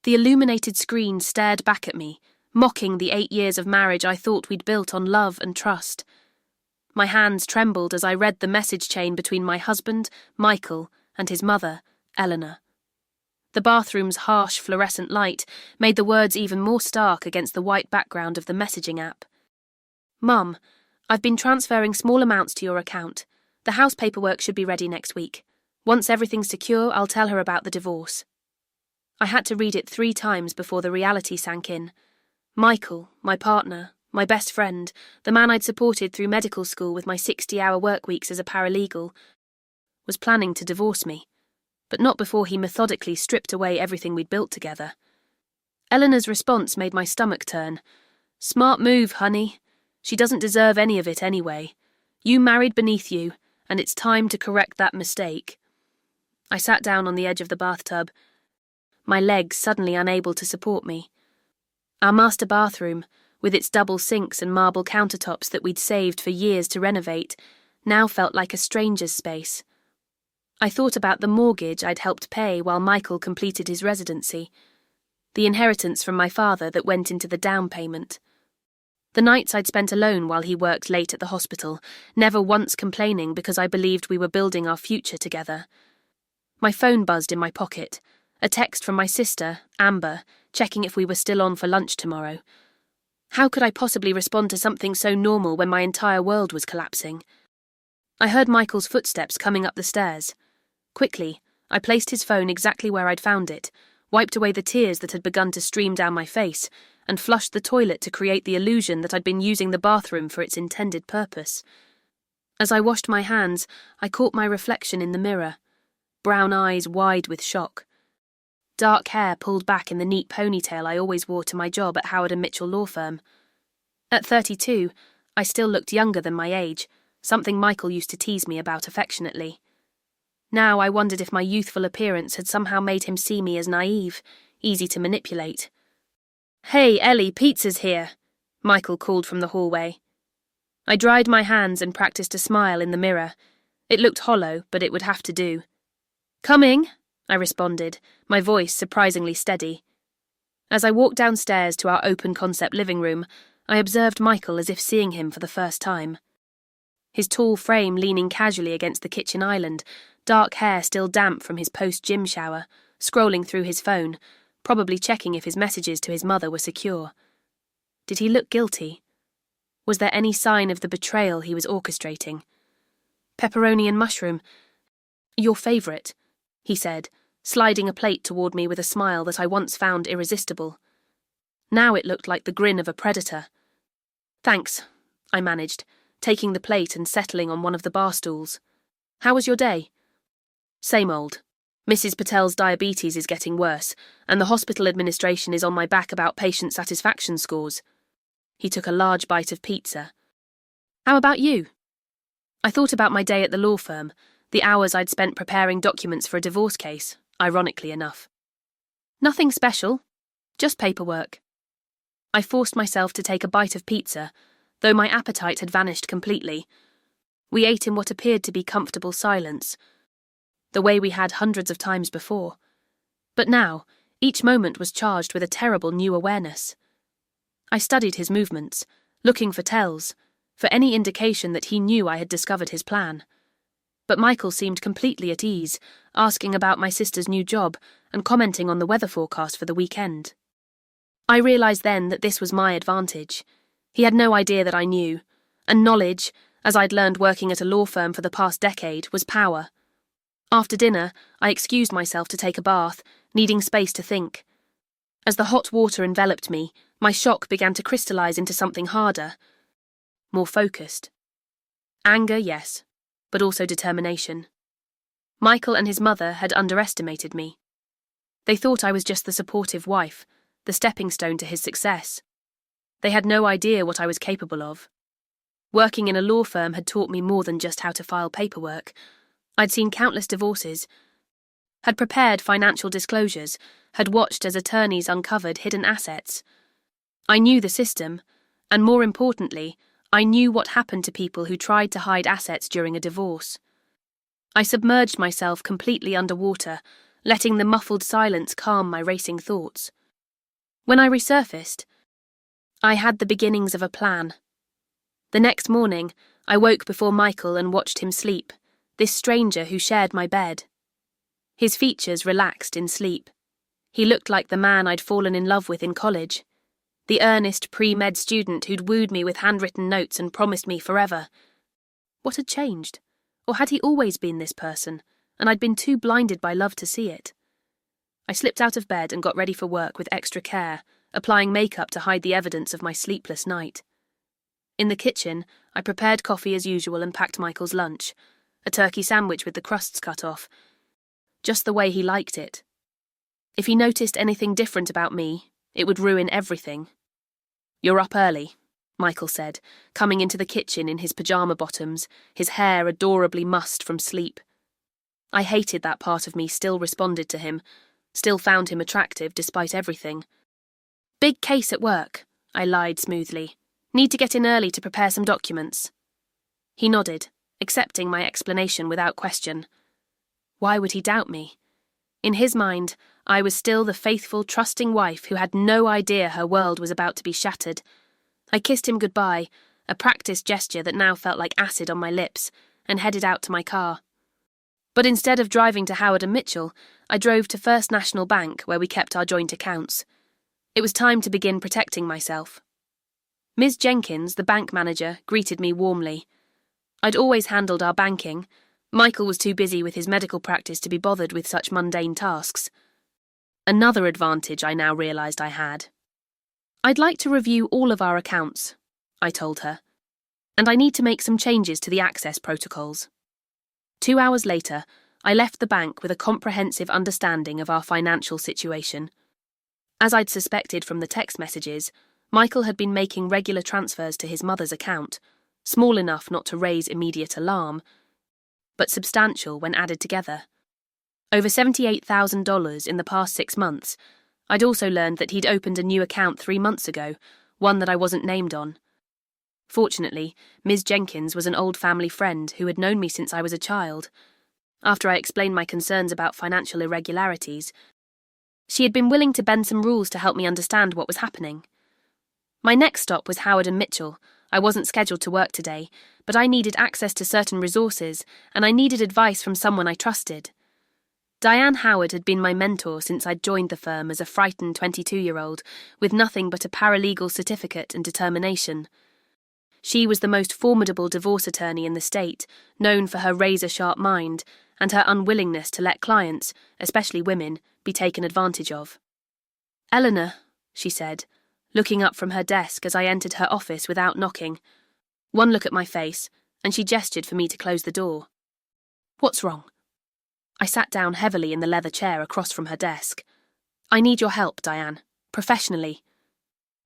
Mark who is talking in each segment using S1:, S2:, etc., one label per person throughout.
S1: The illuminated screen stared back at me, mocking the 8 years of marriage I thought we'd built on love and trust. My hands trembled as I read the message chain between my husband, Michael, and his mother, Eleanor. The bathroom's harsh fluorescent light made the words even more stark against the white background of the messaging app. Mum, I've been transferring small amounts to your account. The house paperwork should be ready next week. Once everything's secure, I'll tell her about the divorce. I had to read it 3 times before the reality sank in. Michael, my partner, my best friend, the man I'd supported through medical school with my 60-hour work weeks as a paralegal, was planning to divorce me, but not before he methodically stripped away everything we'd built together. Eleanor's response made my stomach turn. Smart move, honey. She doesn't deserve any of it anyway. You married beneath you, and it's time to correct that mistake. I sat down on the edge of the bathtub, my legs suddenly unable to support me. Our master bathroom, with its double sinks and marble countertops that we'd saved for years to renovate, now felt like a stranger's space. I thought about the mortgage I'd helped pay while Michael completed his residency, the inheritance from my father that went into the down payment. The nights I'd spent alone while he worked late at the hospital, never once complaining because I believed we were building our future together. My phone buzzed in my pocket, a text from my sister, Amber, checking if we were still on for lunch tomorrow. How could I possibly respond to something so normal when my entire world was collapsing? I heard Michael's footsteps coming up the stairs. Quickly, I placed his phone exactly where I'd found it, wiped away the tears that had begun to stream down my face, and flushed the toilet to create the illusion that I'd been using the bathroom for its intended purpose. As I washed my hands, I caught my reflection in the mirror, brown eyes wide with shock. Dark hair pulled back in the neat ponytail I always wore to my job at Howard & Mitchell law firm. At 32, I still looked younger than my age, something Michael used to tease me about affectionately. Now I wondered if my youthful appearance had somehow made him see me as naive, easy to manipulate. "Hey, Ellie, pizza's here," Michael called from the hallway. I dried my hands and practiced a smile in the mirror. It looked hollow, but it would have to do. "Coming," I responded, my voice surprisingly steady. As I walked downstairs to our open-concept living room, I observed Michael as if seeing him for the first time. His tall frame leaning casually against the kitchen island, dark hair still damp from his post-gym shower, scrolling through his phone, probably checking if his messages to his mother were secure. Did he look guilty? Was there any sign of the betrayal he was orchestrating? "Pepperoni and mushroom. Your favourite," he said, sliding a plate toward me with a smile that I once found irresistible. Now it looked like the grin of a predator. "Thanks," I managed, taking the plate and settling on one of the bar stools. "How was your day?" "Same old. Mrs. Patel's diabetes is getting worse, and the hospital administration is on my back about patient satisfaction scores." He took a large bite of pizza. "How about you?" I thought about my day at the law firm, the hours I'd spent preparing documents for a divorce case, ironically enough. "Nothing special, just paperwork." I forced myself to take a bite of pizza, though my appetite had vanished completely. We ate in what appeared to be comfortable silence, the way we had hundreds of times before. But now, each moment was charged with a terrible new awareness. I studied his movements, looking for tells, for any indication that he knew I had discovered his plan. But Michael seemed completely at ease, asking about my sister's new job and commenting on the weather forecast for the weekend. I realised then that this was my advantage. He had no idea that I knew, and knowledge, as I'd learned working at a law firm for the past decade, was power. After dinner, I excused myself to take a bath, needing space to think. As the hot water enveloped me, my shock began to crystallise into something harder, more focused. Anger, yes, but also determination. Michael and his mother had underestimated me. They thought I was just the supportive wife, the stepping stone to his success. They had no idea what I was capable of. Working in a law firm had taught me more than just how to file paperwork. I'd seen countless divorces, had prepared financial disclosures, had watched as attorneys uncovered hidden assets. I knew the system, and more importantly, I knew what happened to people who tried to hide assets during a divorce. I submerged myself completely underwater, letting the muffled silence calm my racing thoughts. When I resurfaced, I had the beginnings of a plan. The next morning, I woke before Michael and watched him sleep, this stranger who shared my bed. His features relaxed in sleep. He looked like the man I'd fallen in love with in college, the earnest pre-med student who'd wooed me with handwritten notes and promised me forever. What had changed? Or had he always been this person, and I'd been too blinded by love to see it? I slipped out of bed and got ready for work with extra care, applying makeup to hide the evidence of my sleepless night. In the kitchen, I prepared coffee as usual and packed Michael's lunch, a turkey sandwich with the crusts cut off, just the way he liked it. If he noticed anything different about me, it would ruin everything. "You're up early," Michael said, coming into the kitchen in his pyjama bottoms, his hair adorably mussed from sleep. I hated that part of me still responded to him, still found him attractive despite everything. "Big case at work," I lied smoothly. "Need to get in early to prepare some documents." He nodded, accepting my explanation without question. Why would he doubt me? In his mind, I was still the faithful, trusting wife who had no idea her world was about to be shattered. I kissed him goodbye, a practiced gesture that now felt like acid on my lips, and headed out to my car. But instead of driving to Howard and Mitchell, I drove to First National Bank, where we kept our joint accounts. It was time to begin protecting myself. Ms. Jenkins, the bank manager, greeted me warmly. I'd always handled our banking. Michael was too busy with his medical practice to be bothered with such mundane tasks. Another advantage I now realised I had. "I'd like to review all of our accounts," I told her, "and I need to make some changes to the access protocols." 2 hours later, I left the bank with a comprehensive understanding of our financial situation. As I'd suspected from the text messages, Michael had been making regular transfers to his mother's account, small enough not to raise immediate alarm, but substantial when added together. Over $78,000 in the past 6 months. I'd also learned that he'd opened a new account 3 months ago, one that I wasn't named on. Fortunately, Ms. Jenkins was an old family friend who had known me since I was a child. After I explained my concerns about financial irregularities, she had been willing to bend some rules to help me understand what was happening. My next stop was Howard and Mitchell. I wasn't scheduled to work today, but I needed access to certain resources, and I needed advice from someone I trusted. Diane Howard had been my mentor since I'd joined the firm as a frightened 22-year-old with nothing but a paralegal certificate and determination. She was the most formidable divorce attorney in the state, known for her razor-sharp mind and her unwillingness to let clients, especially women, be taken advantage of. "Eleanor," she said, looking up from her desk as I entered her office without knocking. One look at my face, and she gestured for me to close the door. "What's wrong?" I sat down heavily in the leather chair across from her desk. "I need your help, Diane, professionally."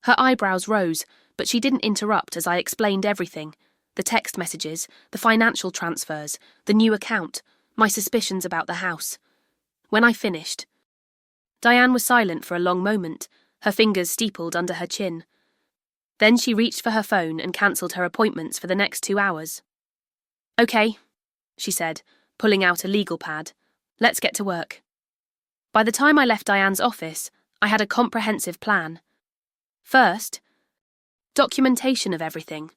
S1: Her eyebrows rose, but she didn't interrupt as I explained everything: the text messages, the financial transfers, the new account, my suspicions about the house. When I finished, Diane was silent for a long moment, her fingers steepled under her chin. Then she reached for her phone and cancelled her appointments for the next 2 hours. "Okay," she said, pulling out a legal pad. "Let's get to work." By the time I left Diane's office, I had a comprehensive plan. First, documentation of everything.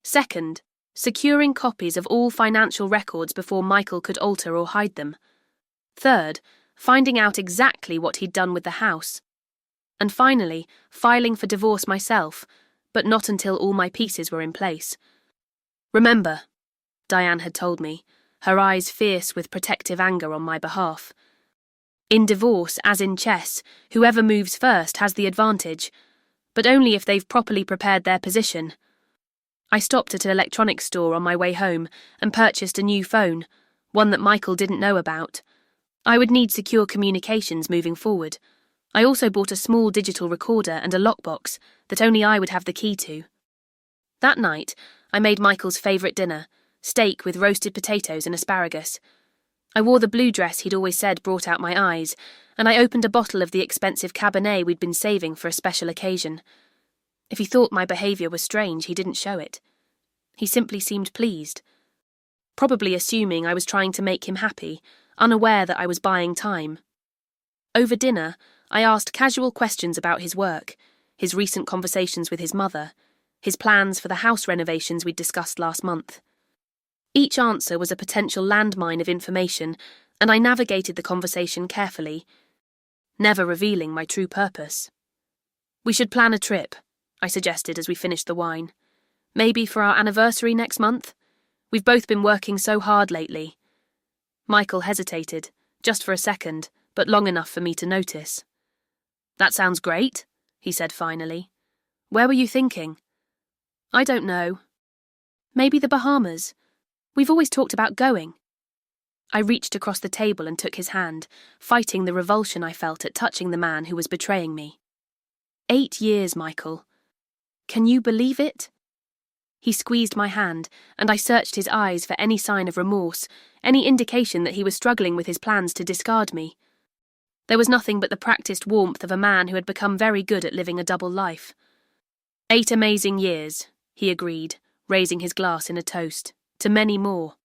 S1: Second, securing copies of all financial records before Michael could alter or hide them. Third, finding out exactly what he'd done with the house. And finally, filing for divorce myself, but not until all my pieces were in place. "Remember," Diane had told me, her eyes fierce with protective anger on my behalf. "In divorce, as in chess, whoever moves first has the advantage, but only if they've properly prepared their position." I stopped at an electronics store on my way home and purchased a new phone, one that Michael didn't know about. I would need secure communications moving forward. I also bought a small digital recorder and a lockbox that only I would have the key to. That night, I made Michael's favourite dinner, steak with roasted potatoes and asparagus. I wore the blue dress he'd always said brought out my eyes, and I opened a bottle of the expensive Cabernet we'd been saving for a special occasion. If he thought my behaviour was strange, he didn't show it. He simply seemed pleased. Probably assuming I was trying to make him happy, unaware that I was buying time. Over dinner, I asked casual questions about his work, his recent conversations with his mother, his plans for the house renovations we'd discussed last month. Each answer was a potential landmine of information, and I navigated the conversation carefully, never revealing my true purpose. "We should plan a trip," I suggested as we finished the wine. "Maybe for our anniversary next month? We've both been working so hard lately." Michael hesitated, just for a second, but long enough for me to notice. "That sounds great," he said finally. "Where were you thinking?" "I don't know. Maybe the Bahamas. We've always talked about going." I reached across the table and took his hand, fighting the revulsion I felt at touching the man who was betraying me. 8 years, Michael. Can you believe it? He squeezed my hand, and I searched his eyes for any sign of remorse, any indication that he was struggling with his plans to discard me. There was nothing but the practiced warmth of a man who had become very good at living a double life. 8 amazing years, he agreed, raising his glass in a toast, to many more.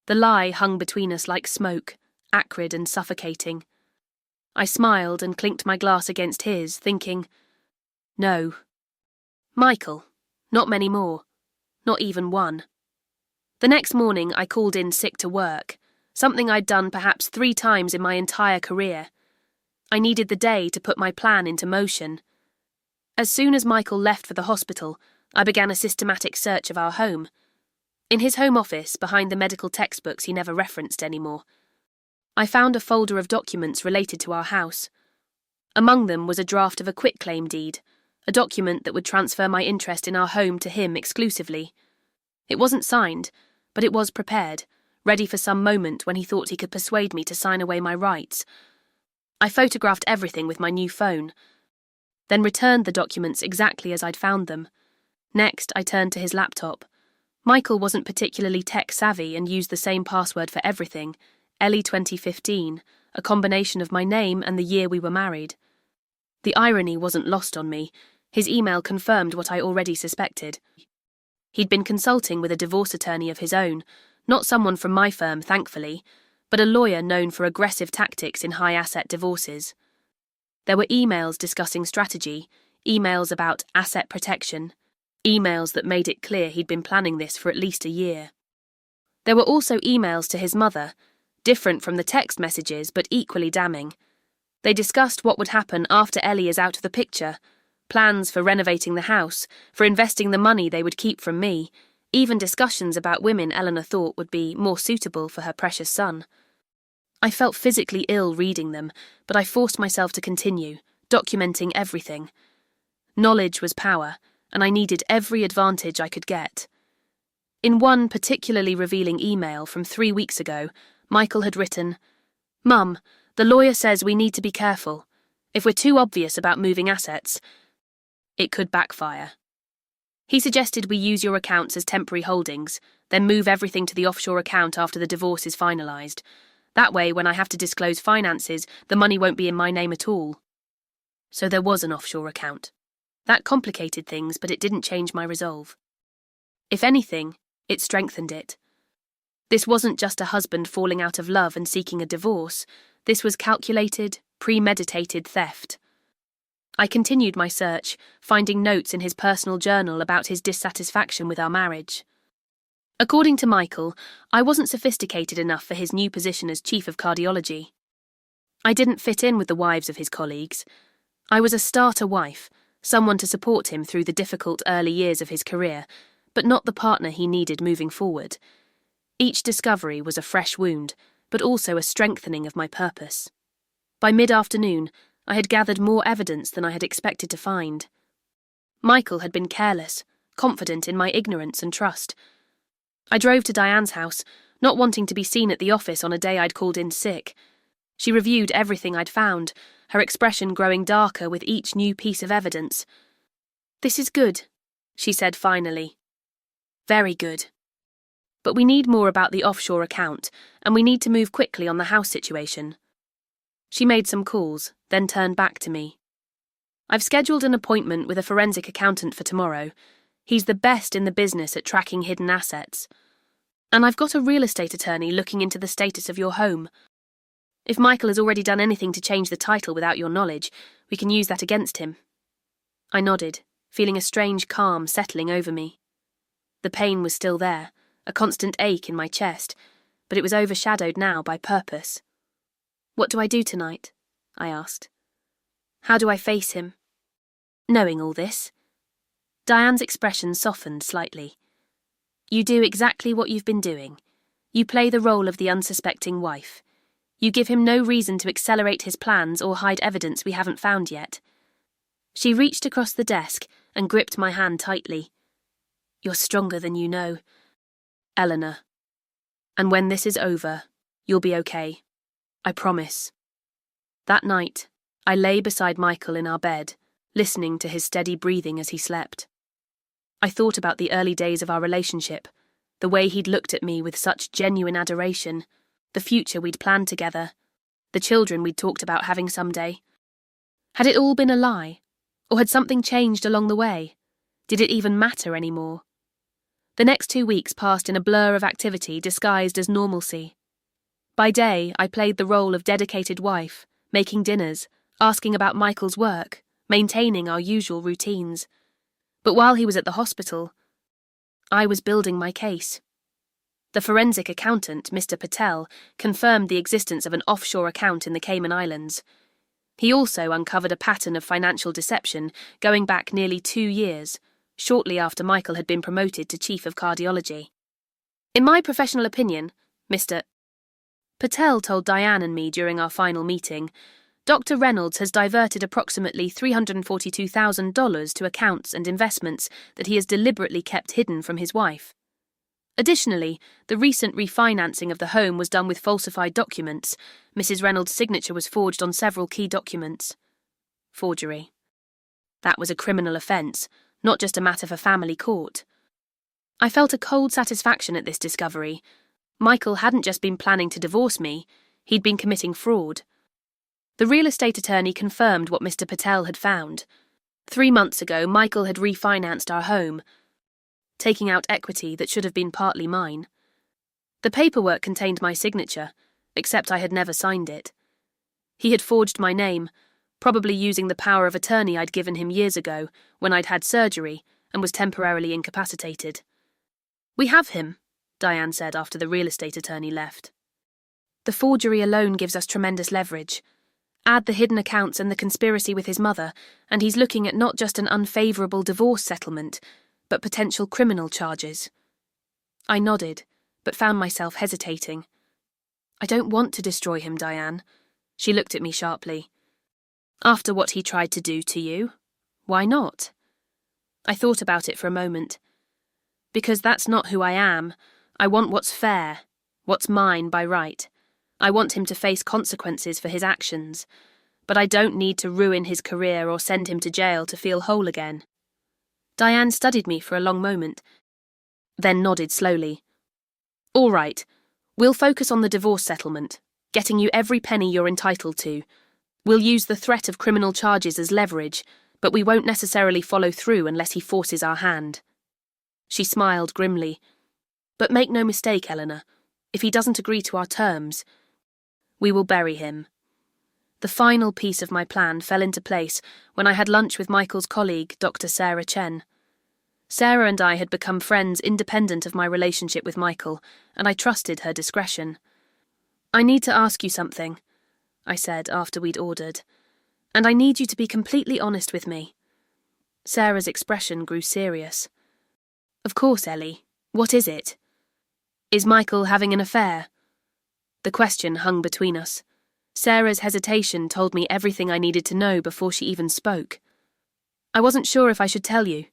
S1: The lie hung between us like smoke, acrid and suffocating. I smiled and clinked my glass against his, thinking, no. Michael, not many more. Not even one. The next morning I called in sick to work, something I'd done perhaps 3 times in my entire career. I needed the day to put my plan into motion. As soon as Michael left for the hospital, I began a systematic search of our home. In his home office, behind the medical textbooks he never referenced anymore, I found a folder of documents related to our house. Among them was a draft of a quitclaim deed, a document that would transfer my interest in our home to him exclusively. It wasn't signed, but it was prepared, ready for some moment when he thought he could persuade me to sign away my rights. I photographed everything with my new phone, then returned the documents exactly as I'd found them. Next, I turned to his laptop. Michael wasn't particularly tech-savvy and used the same password for everything, Ellie 2015, a combination of my name and the year we were married. The irony wasn't lost on me. His email confirmed what I already suspected. He'd been consulting with a divorce attorney of his own, not someone from my firm, thankfully, but a lawyer known for aggressive tactics in high-asset divorces. There were emails discussing strategy, emails about asset protection, emails that made it clear he'd been planning this for at least a year. There were also emails to his mother, different from the text messages but equally damning. They discussed what would happen after Ellie is out of the picture, plans for renovating the house, for investing the money they would keep from me, even discussions about women Eleanor thought would be more suitable for her precious son. I felt physically ill reading them, but I forced myself to continue, documenting everything. Knowledge was power, and I needed every advantage I could get. In one particularly revealing email from 3 weeks ago, Michael had written, "Mum, the lawyer says we need to be careful. If we're too obvious about moving assets, it could backfire. He suggested we use your accounts as temporary holdings, then move everything to the offshore account after the divorce is finalised. That way, when I have to disclose finances, the money won't be in my name at all." So there was an offshore account. That complicated things, but it didn't change my resolve. If anything, it strengthened it. This wasn't just a husband falling out of love and seeking a divorce. This was calculated, premeditated theft. I continued my search, finding notes in his personal journal about his dissatisfaction with our marriage. According to Michael, I wasn't sophisticated enough for his new position as chief of cardiology. I didn't fit in with the wives of his colleagues. I was a starter wife, someone to support him through the difficult early years of his career, but not the partner he needed moving forward. Each discovery was a fresh wound, but also a strengthening of my purpose. By mid-afternoon, I had gathered more evidence than I had expected to find. Michael had been careless, confident in my ignorance and trust. I drove to Diane's house, not wanting to be seen at the office on a day I'd called in sick. She reviewed everything I'd found, her expression growing darker with each new piece of evidence. "This is good," she said finally. "Very good. But we need more about the offshore account, and we need to move quickly on the house situation." She made some calls, then turned back to me. "I've scheduled an appointment with a forensic accountant for tomorrow. He's the best in the business at tracking hidden assets. And I've got a real estate attorney looking into the status of your home. If Michael has already done anything to change the title without your knowledge, we can use that against him." I nodded, feeling a strange calm settling over me. The pain was still there, a constant ache in my chest, but it was overshadowed now by purpose. "What do I do tonight?" I asked. "How do I face him?" Knowing all this, Diane's expression softened slightly. "You do exactly what you've been doing. You play the role of the unsuspecting wife. You give him no reason to accelerate his plans or hide evidence we haven't found yet." She reached across the desk and gripped my hand tightly. "You're stronger than you know, Eleanor. And when this is over, you'll be okay. I promise." That night, I lay beside Michael in our bed, listening to his steady breathing as he slept. I thought about the early days of our relationship, the way he'd looked at me with such genuine adoration, the future we'd planned together, the children we'd talked about having someday. Had it all been a lie? Or had something changed along the way? Did it even matter anymore? The next 2 weeks passed in a blur of activity disguised as normalcy. By day, I played the role of dedicated wife, making dinners, asking about Michael's work, maintaining our usual routines. But while he was at the hospital, I was building my case. The forensic accountant, Mr. Patel, confirmed the existence of an offshore account in the Cayman Islands. He also uncovered a pattern of financial deception going back nearly 2 years, shortly after Michael had been promoted to Chief of Cardiology. "In my professional opinion," Mr. Patel told Diane and me during our final meeting, "Dr. Reynolds has diverted approximately $342,000 to accounts and investments that he has deliberately kept hidden from his wife. Additionally, the recent refinancing of the home was done with falsified documents. Mrs. Reynolds' signature was forged on several key documents." Forgery. That was a criminal offence, not just a matter for family court. I felt a cold satisfaction at this discovery. Michael hadn't just been planning to divorce me, he'd been committing fraud. The real estate attorney confirmed what Mr. Patel had found. 3 months ago, Michael had refinanced our home, taking out equity that should have been partly mine. The paperwork contained my signature, except I had never signed it. He had forged my name, probably using the power of attorney I'd given him years ago, when I'd had surgery and was temporarily incapacitated. "We have him," Diane said after the real estate attorney left. "The forgery alone gives us tremendous leverage. Add the hidden accounts and the conspiracy with his mother, and he's looking at not just an unfavourable divorce settlement, but potential criminal charges." I nodded, but found myself hesitating. "I don't want to destroy him, Diane." She looked at me sharply. "After what he tried to do to you? Why not?" I thought about it for a moment. "Because that's not who I am. I want what's fair, what's mine by right. I want him to face consequences for his actions, but I don't need to ruin his career or send him to jail to feel whole again." Diane studied me for a long moment, then nodded slowly. "All right, we'll focus on the divorce settlement, getting you every penny you're entitled to. We'll use the threat of criminal charges as leverage, but we won't necessarily follow through unless he forces our hand." She smiled grimly. "But make no mistake, Eleanor, if he doesn't agree to our terms, we will bury him." The final piece of my plan fell into place when I had lunch with Michael's colleague, Dr. Sarah Chen. Sarah and I had become friends independent of my relationship with Michael, and I trusted her discretion. "I need to ask you something," I said after we'd ordered, "and I need you to be completely honest with me." Sarah's expression grew serious. "Of course, Ellie. What is it? Is Michael having an affair?" The question hung between us. Sarah's hesitation told me everything I needed to know before she even spoke. "I wasn't sure if I should tell you,"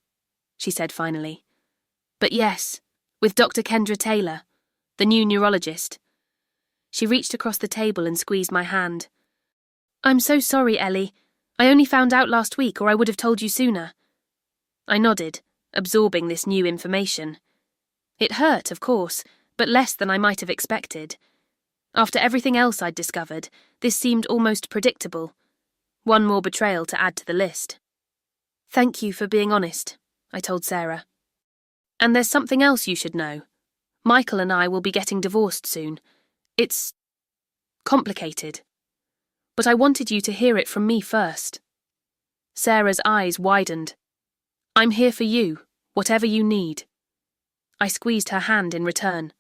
S1: she said finally. "But yes, with Dr. Kendra Taylor, the new neurologist." She reached across the table and squeezed my hand. "I'm so sorry, Ellie. I only found out last week, or I would have told you sooner." I nodded, absorbing this new information. It hurt, of course, but less than I might have expected. After everything else I'd discovered, this seemed almost predictable. One more betrayal to add to the list. "Thank you for being honest," I told Sarah. "And there's something else you should know. Michael and I will be getting divorced soon. It's complicated." But I wanted you to hear it from me first. Sarah's eyes widened. I'm here for you, whatever you need. I squeezed her hand in return.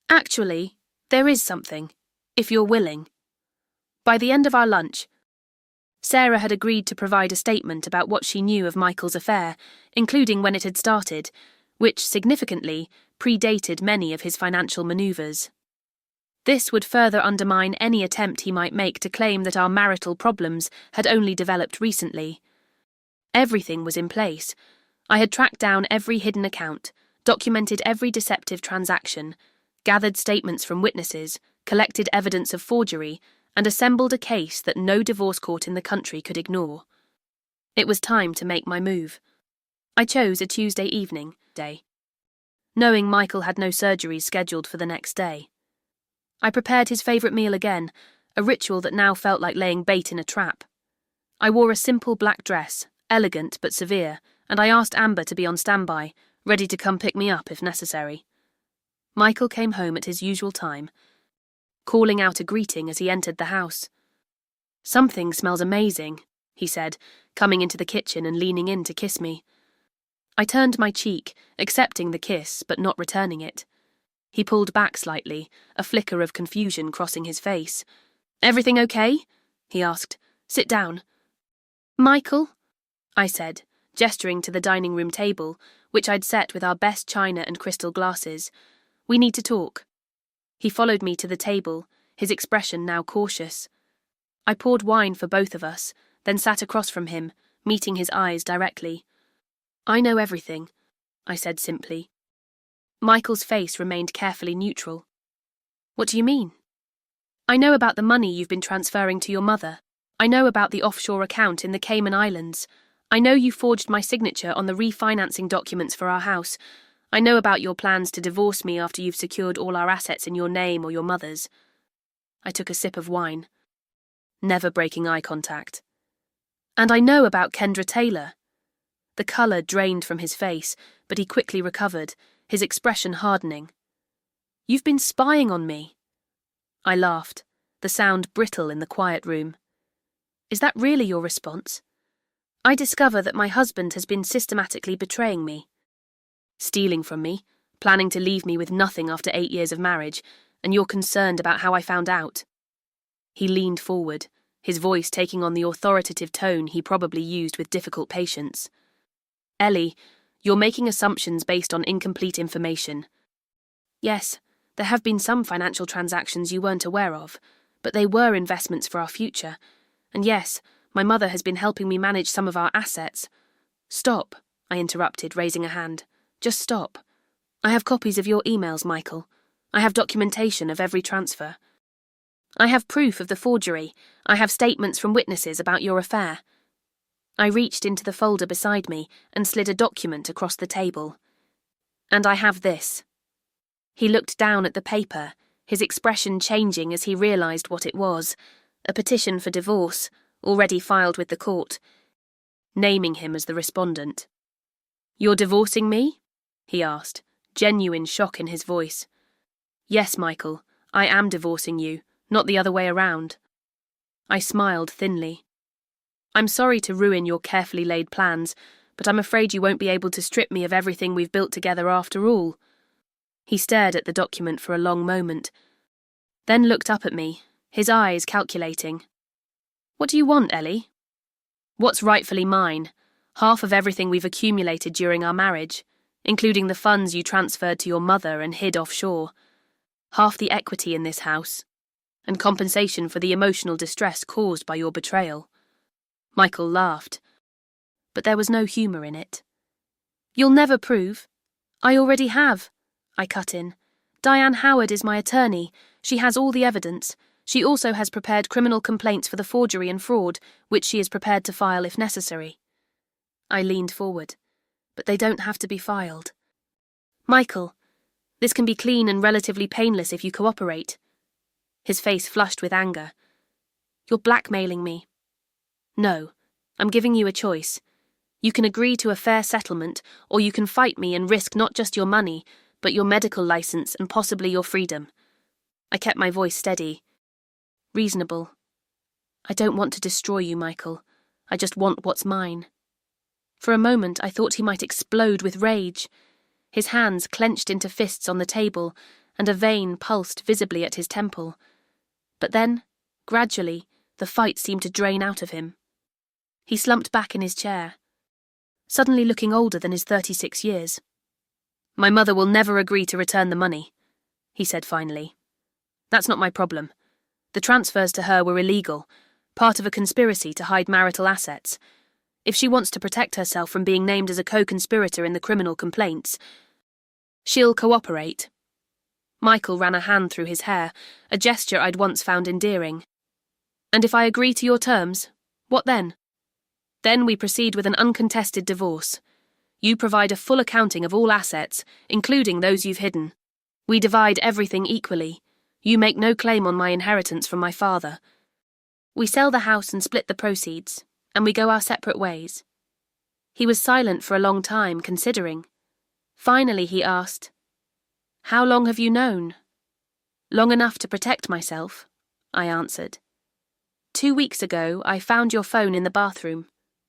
S1: Actually, there is something, if you're willing. By the end of our lunch, Sarah had agreed to provide a statement about what she knew of Michael's affair, including when it had started, which, significantly, predated many of his financial manoeuvres. This would further undermine any attempt he might make to claim that our marital problems had only developed recently. Everything was in place. I had tracked down every hidden account, documented every deceptive transaction, gathered statements from witnesses, collected evidence of forgery, and assembled a case that no divorce court in the country could ignore. It was time to make my move. I chose a Tuesday evening day, knowing Michael had no surgeries scheduled for the next day. I prepared his favourite meal again, a ritual that now felt like laying bait in a trap. I wore a simple black dress, elegant but severe, and I asked Amber to be on standby, ready to come pick me up if necessary. Michael came home at his usual time, calling out a greeting as he entered the house. "Something smells amazing," he said, coming into the kitchen and leaning in to kiss me. I turned my cheek, accepting the kiss but not returning it. He pulled back slightly, a flicker of confusion crossing his face. "Everything okay?" he asked. "Sit down." "Michael?" I said, gesturing to the dining room table, which I'd set with our best china and crystal glasses. "We need to talk." He followed me to the table, his expression now cautious. I poured wine for both of us, then sat across from him, meeting his eyes directly. "I know everything," I said simply. Michael's face remained carefully neutral. "What do you mean?" "I know about the money you've been transferring to your mother. I know about the offshore account in the Cayman Islands. I know you forged my signature on the refinancing documents for our house. I know about your plans to divorce me after you've secured all our assets in your name or your mother's." I took a sip of wine, never breaking eye contact. "And I know about Kendra Taylor." The colour drained from his face, but he quickly recovered, his expression hardening. "You've been spying on me." I laughed, the sound brittle in the quiet room. "Is that really your response?" "I discover that my husband has been systematically betraying me. Stealing from me, planning to leave me with nothing after 8 years of marriage, and you're concerned about how I found out." He leaned forward, his voice taking on the authoritative tone he probably used with difficult patience. "Ellie, you're making assumptions based on incomplete information. Yes, there have been some financial transactions you weren't aware of, but they were investments for our future. And yes, my mother has been helping me manage some of our assets." "Stop," I interrupted, raising a hand. "Just stop. I have copies of your emails, Michael. I have documentation of every transfer. I have proof of the forgery. I have statements from witnesses about your affair." I reached into the folder beside me and slid a document across the table. "And I have this." He looked down at the paper, his expression changing as he realised what it was. A petition for divorce, already filed with the court, naming him as the respondent. "You're divorcing me?" he asked, genuine shock in his voice. "Yes, Michael, I am divorcing you, not the other way around." I smiled thinly. "I'm sorry to ruin your carefully laid plans, but I'm afraid you won't be able to strip me of everything we've built together after all." He stared at the document for a long moment, then looked up at me, his eyes calculating. "What do you want, Ellie?" "What's rightfully mine, half of everything we've accumulated during our marriage, including the funds you transferred to your mother and hid offshore, half the equity in this house, and compensation for the emotional distress caused by your betrayal." Michael laughed, but there was no humour in it. "You'll never prove." "I already have," I cut in. "Diane Howard is my attorney. She has all the evidence. She also has prepared criminal complaints for the forgery and fraud, which she is prepared to file if necessary." I leaned forward. "But they don't have to be filed." "Michael, this can be clean and relatively painless if you cooperate." His face flushed with anger. "You're blackmailing me." "No, I'm giving you a choice. You can agree to a fair settlement, or you can fight me and risk not just your money, but your medical license and possibly your freedom." I kept my voice steady. "Reasonable." I don't want to destroy you, Michael. I just want what's mine. For a moment I thought he might explode with rage. His hands clenched into fists on the table, and a vein pulsed visibly at his temple. But then, gradually, the fight seemed to drain out of him. He slumped back in his chair, suddenly looking older than his 36 years. My mother will never agree to return the money, he said finally. That's not my problem. The transfers to her were illegal, part of a conspiracy to hide marital assets. If she wants to protect herself from being named as a co-conspirator in the criminal complaints, she'll cooperate. Michael ran a hand through his hair, a gesture I'd once found endearing. And if I agree to your terms, what then? Then we proceed with an uncontested divorce. You provide a full accounting of all assets, including those you've hidden. We divide everything equally. You make no claim on my inheritance from my father. We sell the house and split the proceeds, and we go our separate ways. He was silent for a long time, considering. Finally he asked, How long have you known? Long enough to protect myself, I answered. 2 weeks ago, I found your phone in the bathroom.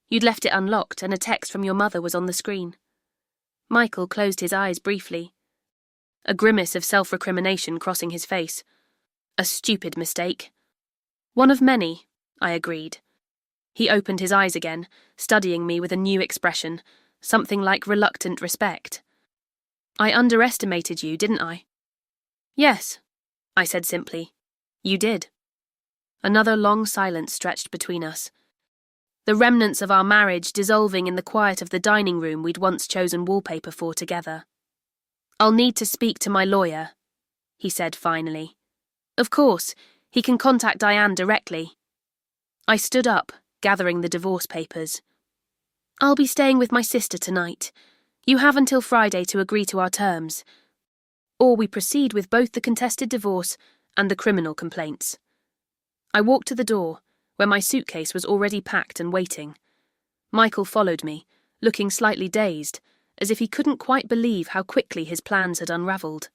S1: You'd left it unlocked, and a text from your mother was on the screen. Michael closed his eyes briefly, a grimace of self-recrimination crossing his face. A stupid mistake. One of many, I agreed. He opened his eyes again, studying me with a new expression, something like reluctant respect. I underestimated you, didn't I? Yes, I said simply. You did. Another long silence stretched between us, the remnants of our marriage dissolving in the quiet of the dining room we'd once chosen wallpaper for together. I'll need to speak to my lawyer, he said finally. Of course, he can contact Diane directly. I stood up, gathering the divorce papers. I'll be staying with my sister tonight. You have until Friday to agree to our terms. Or we proceed with both the contested divorce and the criminal complaints. I walked to the door, where my suitcase was already packed and waiting. Michael followed me, looking slightly dazed, as if he couldn't quite believe how quickly his plans had unravelled.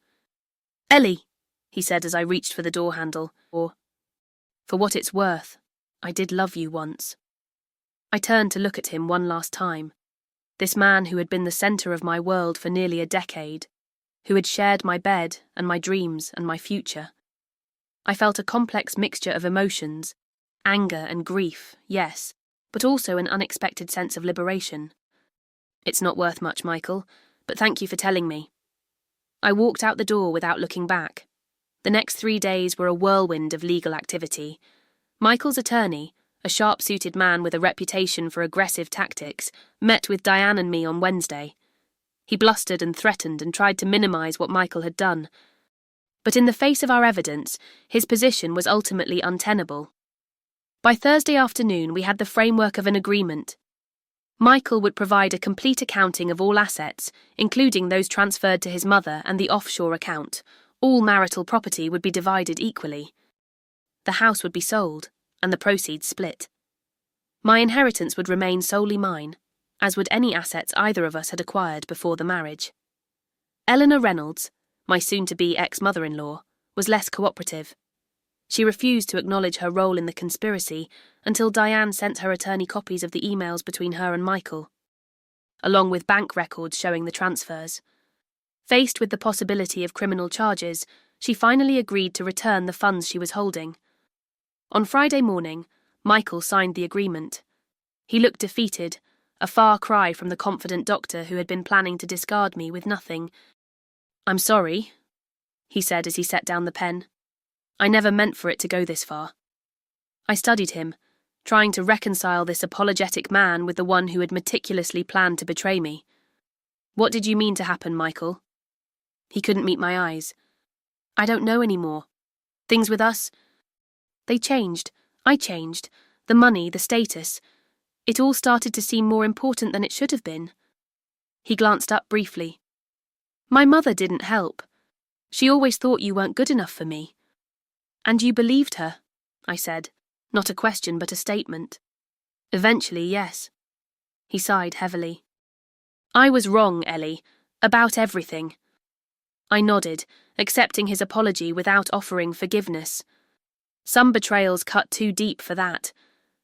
S1: Ellie, he said as I reached for the door handle, or, for what it's worth, I did love you once. I turned to look at him one last time, this man who had been the centre of my world for nearly a decade, who had shared my bed and my dreams and my future. I felt a complex mixture of emotions, anger and grief, yes, but also an unexpected sense of liberation. It's not worth much, Michael, but thank you for telling me. I walked out the door without looking back. The next 3 days were a whirlwind of legal activity. Michael's attorney, a sharp-suited man with a reputation for aggressive tactics, met with Diane and me on Wednesday. He blustered and threatened and tried to minimise what Michael had done. But in the face of our evidence, his position was ultimately untenable. By Thursday afternoon, we had the framework of an agreement. Michael would provide a complete accounting of all assets, including those transferred to his mother and the offshore account. All marital property would be divided equally. The house would be sold, and the proceeds split. My inheritance would remain solely mine, as would any assets either of us had acquired before the marriage. Eleanor Reynolds, my soon-to-be ex-mother-in-law, was less cooperative. She refused to acknowledge her role in the conspiracy until Diane sent her attorney copies of the emails between her and Michael, along with bank records showing the transfers. Faced with the possibility of criminal charges, she finally agreed to return the funds she was holding. On Friday morning, Michael signed the agreement. He looked defeated, a far cry from the confident doctor who had been planning to discard me with nothing. I'm sorry, he said as he set down the pen. I never meant for it to go this far. I studied him, trying to reconcile this apologetic man with the one who had meticulously planned to betray me. What did you mean to happen, Michael? He couldn't meet my eyes. I don't know anymore. Things with us, they changed. I changed. The money, the status. It all started to seem more important than it should have been. He glanced up briefly. My mother didn't help. She always thought you weren't good enough for me. And you believed her, I said, not a question but a statement. Eventually, yes. He sighed heavily. I was wrong, Ellie, about everything. I nodded, accepting his apology without offering forgiveness. Some betrayals cut too deep for that.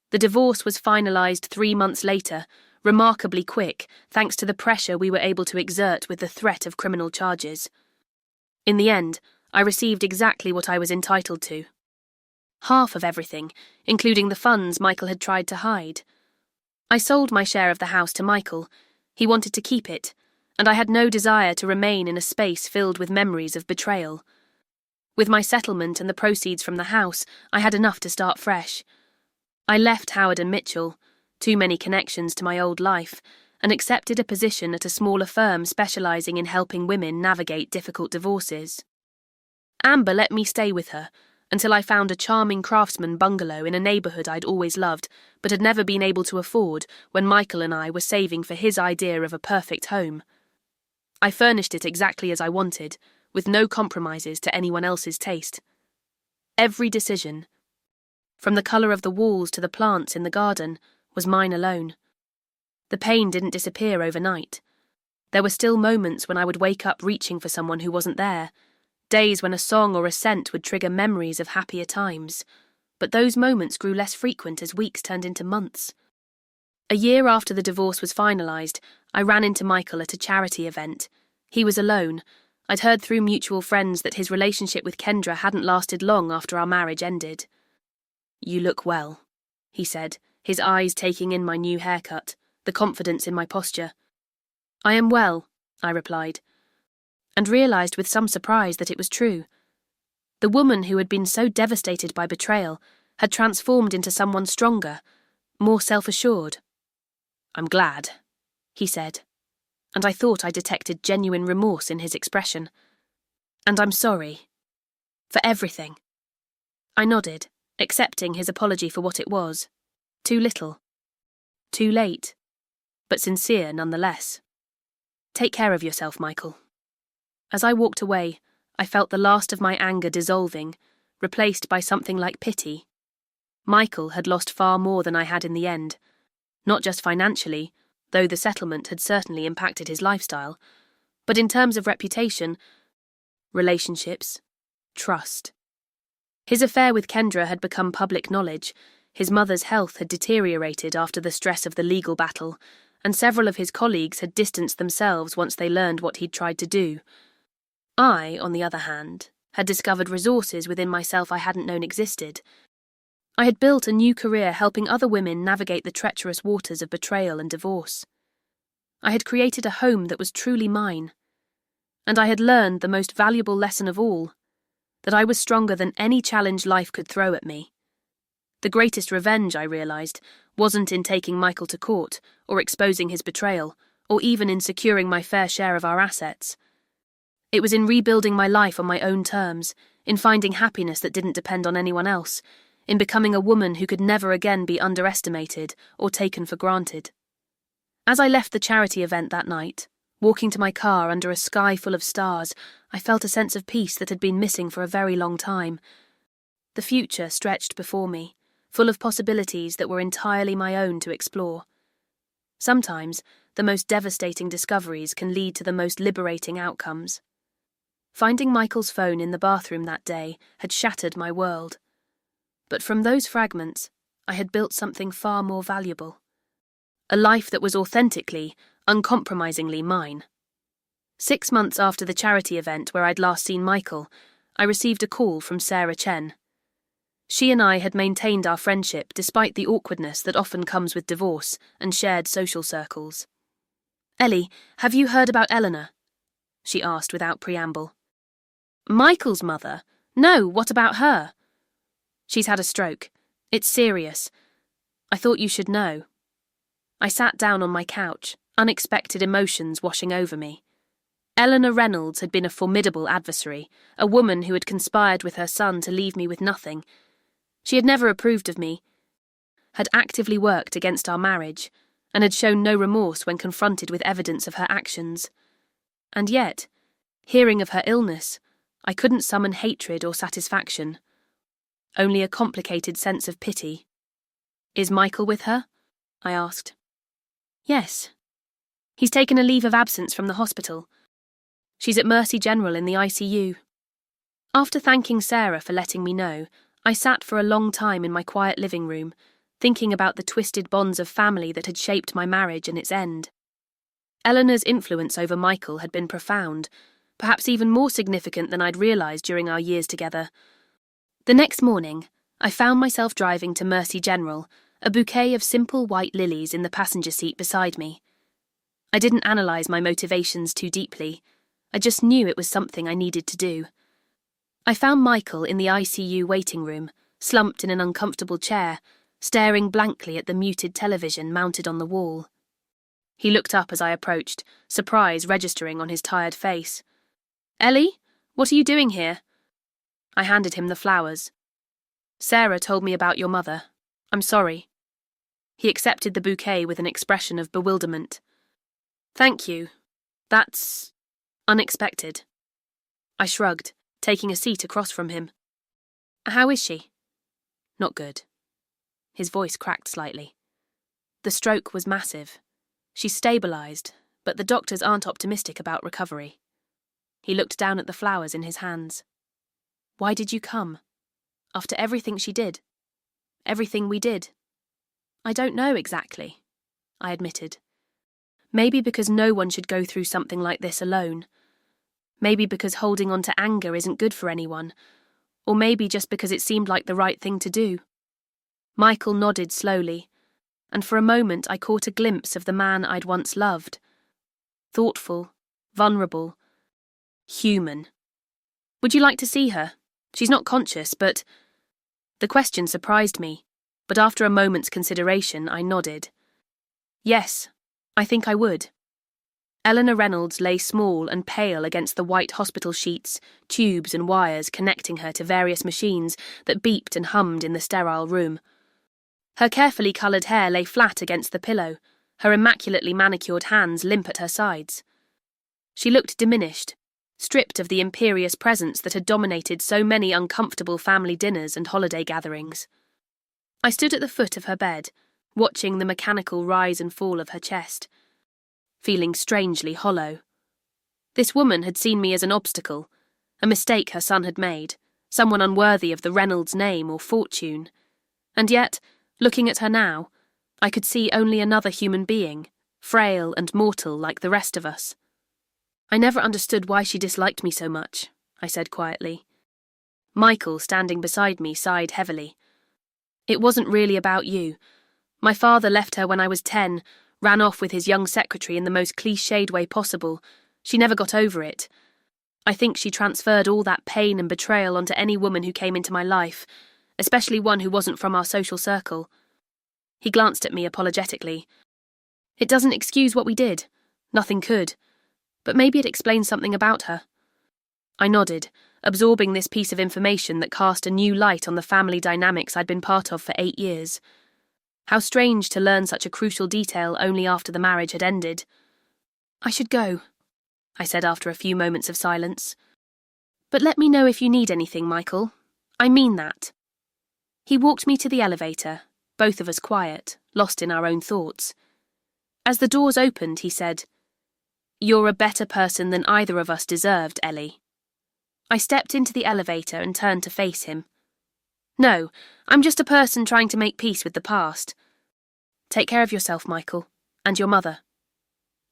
S1: The divorce was finalised 3 months later, remarkably quick, thanks to the pressure we were able to exert with the threat of criminal charges. In the end, I received exactly what I was entitled to. Half of everything, including the funds Michael had tried to hide. I sold my share of the house to Michael. He wanted to keep it, and I had no desire to remain in a space filled with memories of betrayal. With my settlement and the proceeds from the house, I had enough to start fresh. I left Howard and Mitchell, too many connections to my old life, and accepted a position at a smaller firm specialising in helping women navigate difficult divorces. Amber let me stay with her until I found a charming craftsman bungalow in a neighbourhood I'd always loved but had never been able to afford when Michael and I were saving for his idea of a perfect home. I furnished it exactly as I wanted, with no compromises to anyone else's taste. Every decision, from the colour of the walls to the plants in the garden, was mine alone. The pain didn't disappear overnight. There were still moments when I would wake up reaching for someone who wasn't there, days when a song or a scent would trigger memories of happier times, but those moments grew less frequent as weeks turned into months. A year after the divorce was finalised, I ran into Michael at a charity event. He was alone. I'd heard through mutual friends that his relationship with Kendra hadn't lasted long after our marriage ended. "You look well," he said, his eyes taking in my new haircut, the confidence in my posture. "I am well," I replied, and realised with some surprise that it was true. The woman who had been so devastated by betrayal had transformed into someone stronger, more self-assured. "I'm glad," he said, and I thought I detected genuine remorse in his expression. "And I'm sorry. For everything." I nodded, accepting his apology for what it was. Too little. Too late. But sincere nonetheless. "Take care of yourself, Michael." As I walked away, I felt the last of my anger dissolving, replaced by something like pity. Michael had lost far more than I had in the end, not just financially, though the settlement had certainly impacted his lifestyle, but in terms of reputation, relationships, trust. His affair with Kendra had become public knowledge, his mother's health had deteriorated after the stress of the legal battle, and several of his colleagues had distanced themselves once they learned what he'd tried to do. I, on the other hand, had discovered resources within myself I hadn't known existed. I had built a new career helping other women navigate the treacherous waters of betrayal and divorce. I had created a home that was truly mine. And I had learned the most valuable lesson of all, that I was stronger than any challenge life could throw at me. The greatest revenge, I realised, wasn't in taking Michael to court, or exposing his betrayal, or even in securing my fair share of our assets. It was in rebuilding my life on my own terms, in finding happiness that didn't depend on anyone else, in becoming a woman who could never again be underestimated or taken for granted. As I left the charity event that night, walking to my car under a sky full of stars, I felt a sense of peace that had been missing for a very long time. The future stretched before me, full of possibilities that were entirely my own to explore. Sometimes, the most devastating discoveries can lead to the most liberating outcomes. Finding Michael's phone in the bathroom that day had shattered my world. But from those fragments, I had built something far more valuable. A life that was authentically, uncompromisingly mine. 6 months after the charity event where I'd last seen Michael, I received a call from Sarah Chen. She and I had maintained our friendship despite the awkwardness that often comes with divorce and shared social circles. "Ellie, have you heard about Eleanor?" she asked without preamble. "Michael's mother? No, what about her?" "She's had a stroke. It's serious. I thought you should know." I sat down on my couch, unexpected emotions washing over me. Eleanor Reynolds had been a formidable adversary, a woman who had conspired with her son to leave me with nothing. She had never approved of me, had actively worked against our marriage, and had shown no remorse when confronted with evidence of her actions. And yet, hearing of her illness, I couldn't summon hatred or satisfaction, only a complicated sense of pity. "Is Michael with her?" I asked. "Yes. He's taken a leave of absence from the hospital. She's at Mercy General in the ICU." After thanking Sarah for letting me know, I sat for a long time in my quiet living room, thinking about the twisted bonds of family that had shaped my marriage and its end. Eleanor's influence over Michael had been profound, perhaps even more significant than I'd realised during our years together. The next morning, I found myself driving to Mercy General, a bouquet of simple white lilies in the passenger seat beside me. I didn't analyse my motivations too deeply. I just knew it was something I needed to do. I found Michael in the ICU waiting room, slumped in an uncomfortable chair, staring blankly at the muted television mounted on the wall. He looked up as I approached, surprise registering on his tired face. "Ellie, what are you doing here?" I handed him the flowers. "Sarah told me about your mother. I'm sorry." He accepted the bouquet with an expression of bewilderment. "Thank you. That's unexpected." I shrugged, taking a seat across from him. "How is she?" "Not good." His voice cracked slightly. "The stroke was massive. She's stabilised, but the doctors aren't optimistic about recovery." He looked down at the flowers in his hands. "Why did you come? After everything she did? Everything we did?" "I don't know exactly," I admitted. "Maybe because no one should go through something like this alone. Maybe because holding on to anger isn't good for anyone. Or maybe just because it seemed like the right thing to do." Michael nodded slowly, and for a moment I caught a glimpse of the man I'd once loved. Thoughtful, vulnerable, human. "Would you like to see her? She's not conscious, but—" The question surprised me, but after a moment's consideration I nodded. "Yes, I think I would." Eleanor Reynolds lay small and pale against the white hospital sheets, tubes and wires connecting her to various machines that beeped and hummed in the sterile room. Her carefully coloured hair lay flat against the pillow, her immaculately manicured hands limp at her sides. She looked diminished, stripped of the imperious presence that had dominated so many uncomfortable family dinners and holiday gatherings. I stood at the foot of her bed, watching the mechanical rise and fall of her chest, feeling strangely hollow. This woman had seen me as an obstacle, a mistake her son had made, someone unworthy of the Reynolds name or fortune. And yet, looking at her now, I could see only another human being, frail and mortal like the rest of us. "I never understood why she disliked me so much," I said quietly. Michael, standing beside me, sighed heavily. "It wasn't really about you. My father left her when I was 10, ran off with his young secretary in the most cliched way possible. She never got over it. I think she transferred all that pain and betrayal onto any woman who came into my life, especially one who wasn't from our social circle." He glanced at me apologetically. "It doesn't excuse what we did. Nothing could. But maybe it explains something about her." I nodded, absorbing this piece of information that cast a new light on the family dynamics I'd been part of for 8 years. How strange to learn such a crucial detail only after the marriage had ended. "I should go," I said after a few moments of silence. "But let me know if you need anything, Michael. I mean that." He walked me to the elevator, both of us quiet, lost in our own thoughts. As the doors opened, he said, "You're a better person than either of us deserved, Ellie." I stepped into the elevator and turned to face him. "No, I'm just a person trying to make peace with the past. Take care of yourself, Michael, and your mother."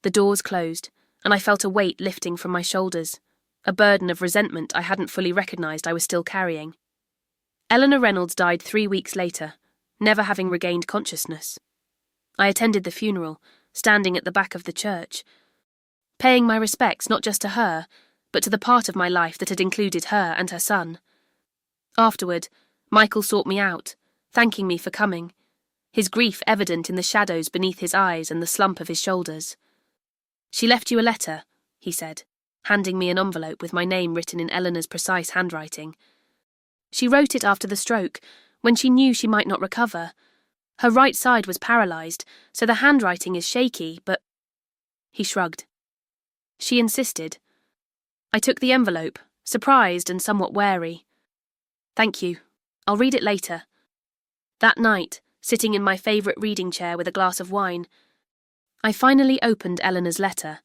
S1: The doors closed, and I felt a weight lifting from my shoulders, a burden of resentment I hadn't fully recognised I was still carrying. Eleanor Reynolds died 3 weeks later, never having regained consciousness. I attended the funeral, standing at the back of the church, paying my respects not just to her, but to the part of my life that had included her and her son. Afterward, Michael sought me out, thanking me for coming, his grief evident in the shadows beneath his eyes and the slump of his shoulders. "She left you a letter," he said, handing me an envelope with my name written in Eleanor's precise handwriting. "She wrote it after the stroke, when she knew she might not recover. Her right side was paralysed, so the handwriting is shaky, but—" He shrugged. She insisted. I took the envelope, surprised and somewhat wary. "Thank you. I'll read it later." That night, sitting in my favourite reading chair with a glass of wine, I finally opened Eleanor's letter.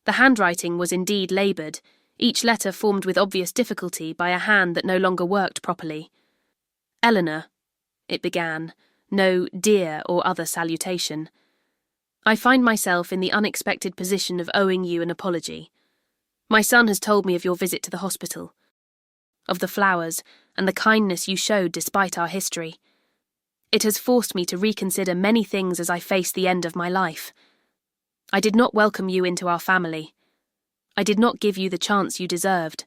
S1: The handwriting was indeed laboured, each letter formed with obvious difficulty by a hand that no longer worked properly. Eleanor, it began, no dear or other salutation. I find myself in the unexpected position of owing you an apology. My son has told me of your visit to the hospital, of the flowers and the kindness you showed despite our history. It has forced me to reconsider many things as I face the end of my life. I did not welcome you into our family. I did not give you the chance you deserved.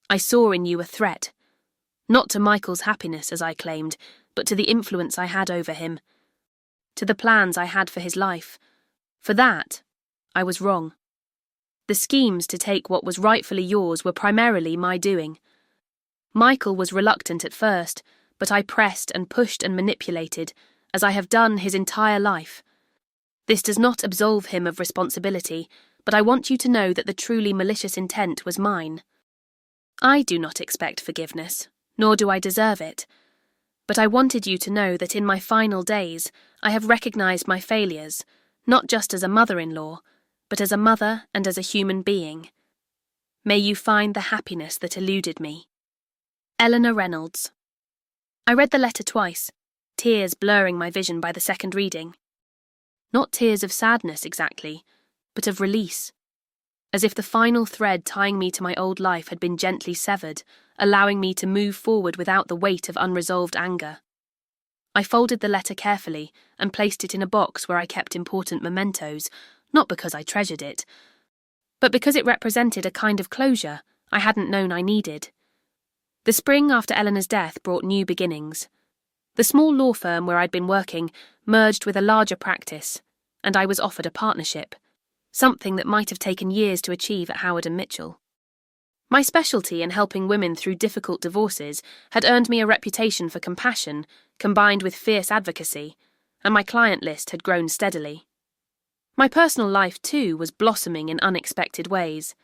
S1: I saw in you a threat, not to Michael's happiness, as I claimed, but to the influence I had over him, to the plans I had for his life. For that, I was wrong. The schemes to take what was rightfully yours were primarily my doing. Michael was reluctant at first, but I pressed and pushed and manipulated, as I have done his entire life. This does not absolve him of responsibility, but I want you to know that the truly malicious intent was mine. I do not expect forgiveness, nor do I deserve it. But I wanted you to know that in my final days, I have recognized my failures, not just as a mother-in-law, but as a mother and as a human being. May you find the happiness that eluded me. Eleanor Reynolds. I read the letter twice, tears blurring my vision by the second reading. Not tears of sadness exactly, but of release. As if the final thread tying me to my old life had been gently severed, allowing me to move forward without the weight of unresolved anger. I folded the letter carefully and placed it in a box where I kept important mementos, not because I treasured it, but because it represented a kind of closure I hadn't known I needed. The spring after Eleanor's death brought new beginnings. The small law firm where I'd been working merged with a larger practice, and I was offered a partnership, something that might have taken years to achieve at Howard and Mitchell. My specialty in helping women through difficult divorces had earned me a reputation for compassion, combined with fierce advocacy, and my client list had grown steadily. My personal life, too, was blossoming in unexpected ways.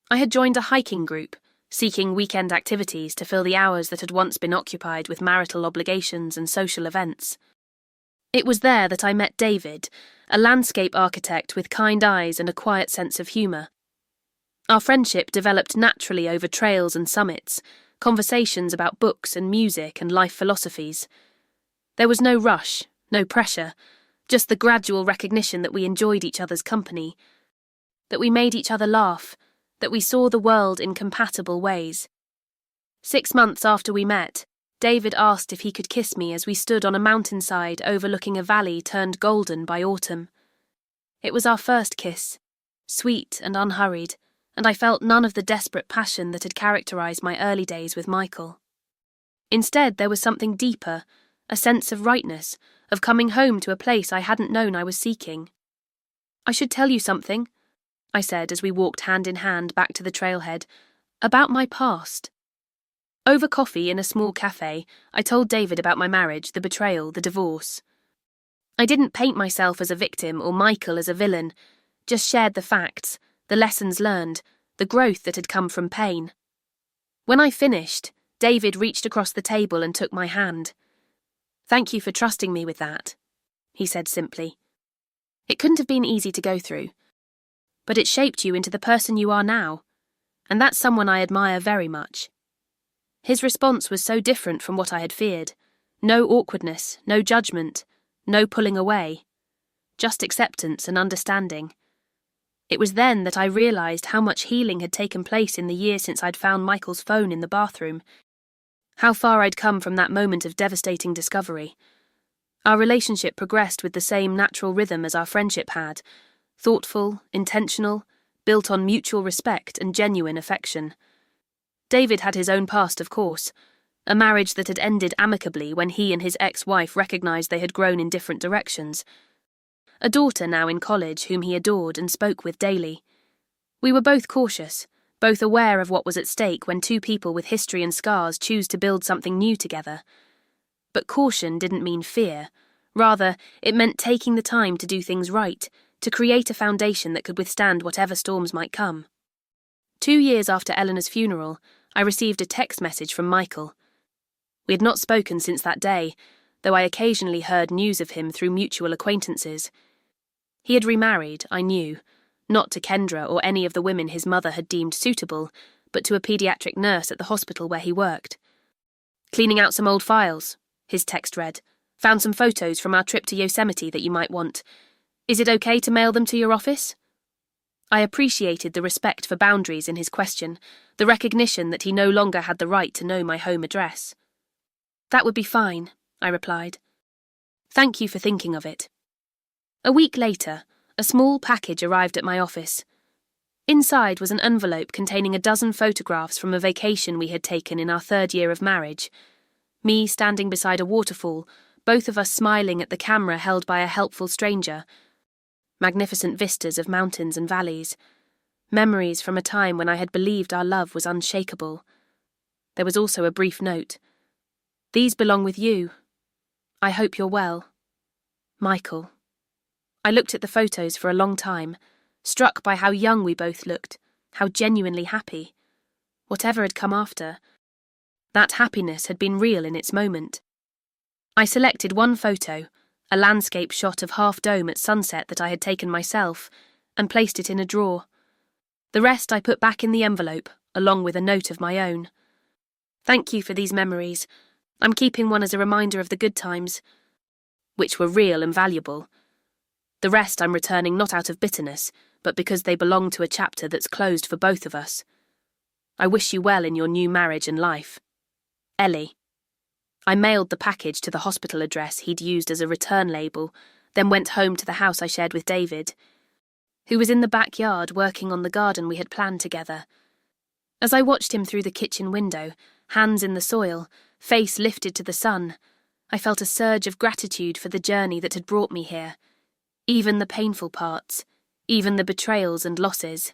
S1: I had joined a hiking group, seeking weekend activities to fill the hours that had once been occupied with marital obligations and social events. It was there that I met David, a landscape architect with kind eyes and a quiet sense of humour. Our friendship developed naturally over trails and summits, conversations about books and music and life philosophies. There was no rush, no pressure, just the gradual recognition that we enjoyed each other's company, that we made each other laugh, that we saw the world in compatible ways. 6 months after we met, David asked if he could kiss me as we stood on a mountainside overlooking a valley turned golden by autumn. It was our first kiss, sweet and unhurried, and I felt none of the desperate passion that had characterized my early days with Michael. Instead, there was something deeper, a sense of rightness, of coming home to a place I hadn't known I was seeking. "I should tell you something," I said as we walked hand in hand back to the trailhead, "about my past." Over coffee in a small cafe, I told David about my marriage, the betrayal, the divorce. I didn't paint myself as a victim or Michael as a villain, just shared the facts, the lessons learned, the growth that had come from pain. When I finished, David reached across the table and took my hand. "Thank you for trusting me with that," he said simply. "It couldn't have been easy to go through, but it shaped you into the person you are now, and that's someone I admire very much." His response was so different from what I had feared. No awkwardness, no judgment, no pulling away. Just acceptance and understanding. It was then that I realised how much healing had taken place in the year since I'd found Michael's phone in the bathroom. How far I'd come from that moment of devastating discovery. Our relationship progressed with the same natural rhythm as our friendship had, thoughtful, intentional, built on mutual respect and genuine affection. David had his own past, of course, a marriage that had ended amicably when he and his ex-wife recognised they had grown in different directions. A daughter now in college whom he adored and spoke with daily. We were both cautious, both aware of what was at stake when two people with history and scars choose to build something new together. But caution didn't mean fear. Rather, it meant taking the time to do things right, to create a foundation that could withstand whatever storms might come. 2 years after Eleanor's funeral, I received a text message from Michael. We had not spoken since that day, though I occasionally heard news of him through mutual acquaintances. He had remarried, I knew, not to Kendra or any of the women his mother had deemed suitable, but to a paediatric nurse at the hospital where he worked. Cleaning out some old files, his text read. Found some photos from our trip to Yosemite that you might want. Is it okay to mail them to your office? I appreciated the respect for boundaries in his question, the recognition that he no longer had the right to know my home address. That would be fine, I replied. Thank you for thinking of it. A week later, a small package arrived at my office. Inside was an envelope containing a dozen photographs from a vacation we had taken in our 3rd year of marriage. Me standing beside a waterfall, both of us smiling at the camera held by a helpful stranger. Magnificent vistas of mountains and valleys. Memories from a time when I had believed our love was unshakable. There was also a brief note. These belong with you. I hope you're well. Michael. I looked at the photos for a long time, struck by how young we both looked, how genuinely happy. Whatever had come after, that happiness had been real in its moment. I selected one photo, a landscape shot of Half Dome at sunset that I had taken myself, and placed it in a drawer. The rest I put back in the envelope, along with a note of my own. Thank you for these memories. I'm keeping one as a reminder of the good times, which were real and valuable. The rest I'm returning not out of bitterness, but because they belong to a chapter that's closed for both of us. I wish you well in your new marriage and life. Ellie. I mailed the package to the hospital address he'd used as a return label, then went home to the house I shared with David, who was in the backyard working on the garden we had planned together. As I watched him through the kitchen window, hands in the soil, face lifted to the sun, I felt a surge of gratitude for the journey that had brought me here. Even the painful parts, even the betrayals and losses.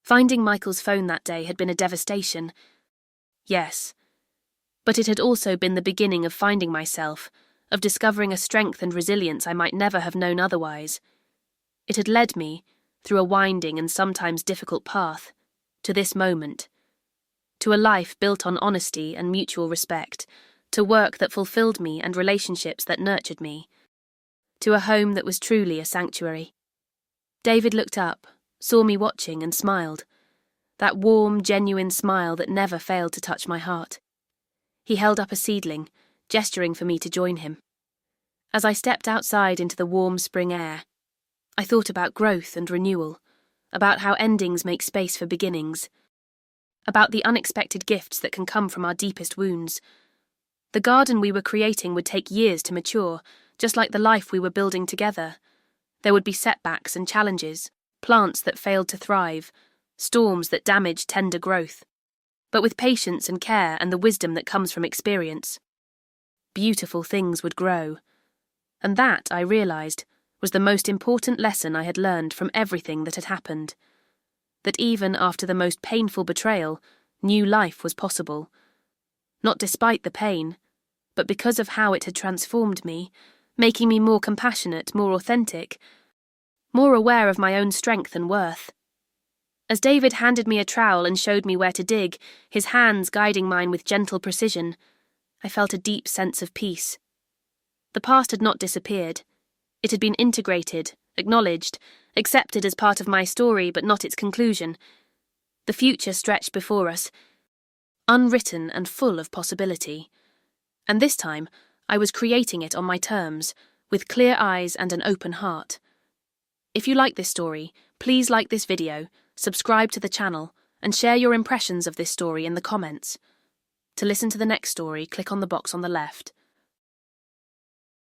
S1: Finding Michael's phone that day had been a devastation. Yes. But it had also been the beginning of finding myself, of discovering a strength and resilience I might never have known otherwise. It had led me, through a winding and sometimes difficult path, to this moment. To a life built on honesty and mutual respect, to work that fulfilled me and relationships that nurtured me, to a home that was truly a sanctuary. David looked up, saw me watching and smiled. That warm, genuine smile that never failed to touch my heart. He held up a seedling, gesturing for me to join him. As I stepped outside into the warm spring air, I thought about growth and renewal, about how endings make space for beginnings, about the unexpected gifts that can come from our deepest wounds. The garden we were creating would take years to mature, just like the life we were building together. There would be setbacks and challenges, plants that failed to thrive, storms that damaged tender growth. But with patience and care and the wisdom that comes from experience, beautiful things would grow. And that, I realized, was the most important lesson I had learned from everything that had happened. That even after the most painful betrayal, new life was possible. Not despite the pain, but because of how it had transformed me, making me more compassionate, more authentic, more aware of my own strength and worth. As David handed me a trowel and showed me where to dig, his hands guiding mine with gentle precision, I felt a deep sense of peace. The past had not disappeared. It had been integrated, acknowledged, accepted as part of my story, but not its conclusion. The future stretched before us, unwritten and full of possibility. And this time, I was creating it on my terms, with clear eyes and an open heart. If you like this story, please like this video, subscribe to the channel, and share your impressions of this story in the comments. To listen to the next story, click on the box on the left.